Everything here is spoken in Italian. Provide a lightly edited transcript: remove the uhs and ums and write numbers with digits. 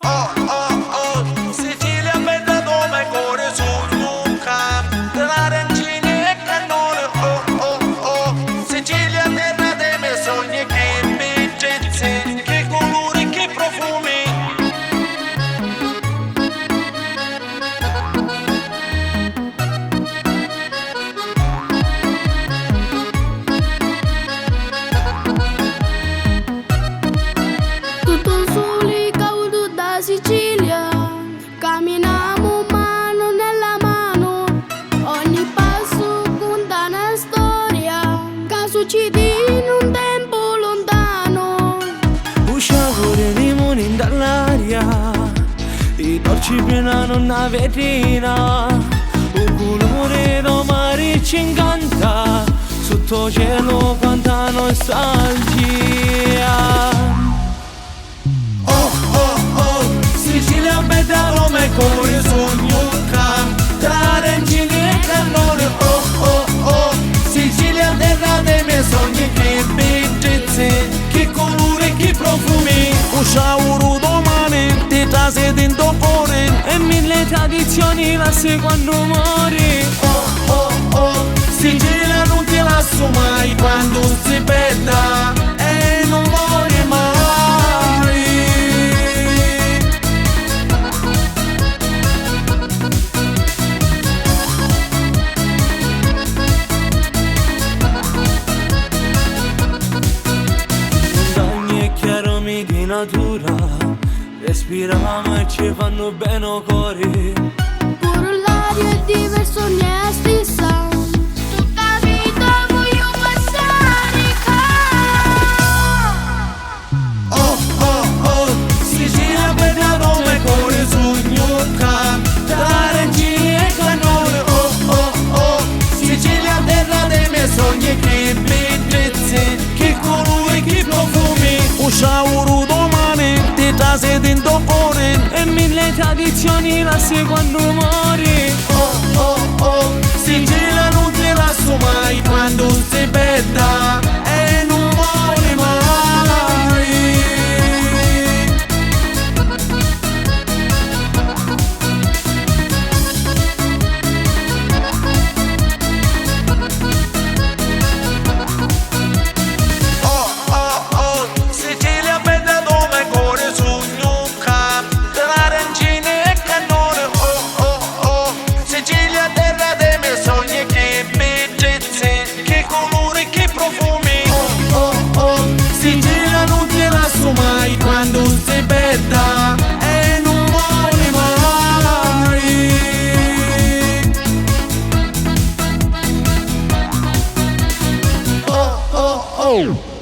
Oh, oh, oh, Sicilia bella come cuore su un campo, dell'arancine e cannone. Oh, oh, oh, Sicilia terra dei miei sogni, che bellezze, che colori, che profumi. Sicilia, camminiamo mano nella mano, ogni passo conta una storia che succede in un tempo lontano. Usciamo limoni dall'aria, i dolci pienano una vetrina, un colore da mare ci incanta, sotto cielo quanta nostalgia. Sicilia bella come cuore sogno campo, tra arancine e cannone. Oh, oh, oh, Sicilia terra dei miei sogni, che bellezze, che colori, che profumi. Usciamo domani, ti trase dentro cuore, e mille tradizioni la quando muori. Oh, oh, oh, Sicilia non ti lascio mai quando si perda e non muore mai. Di natura, respiriamo e ci fanno bene il cuore. Pure l'aria è diversa, non è la stessa. Tutta vita voglio passare qua. Oh, oh, oh, Sicilia bella come cuore sogno campo, tra arancine e cannone. Oh, oh, oh, Sicilia terra dei miei sogni, che bellezze, che colori, che profumi. Usciamo domani, ti trase dentro cuore, e mille tradizioni la quando muori. Oh, oh, oh, Sicilia non ti lascio mai quando si perda e non muore mai. Oh, oh, oh, Sicilia bella come cuore sogno campo, dell'arancine e cannone. Oh, oh, oh, Sicilia terra dei miei sogni, che bellezze, che colori, che profumi. Oh, oh, oh, Sicilia non ti lascio mai quando si perda e non muore mai. Oh, oh, oh.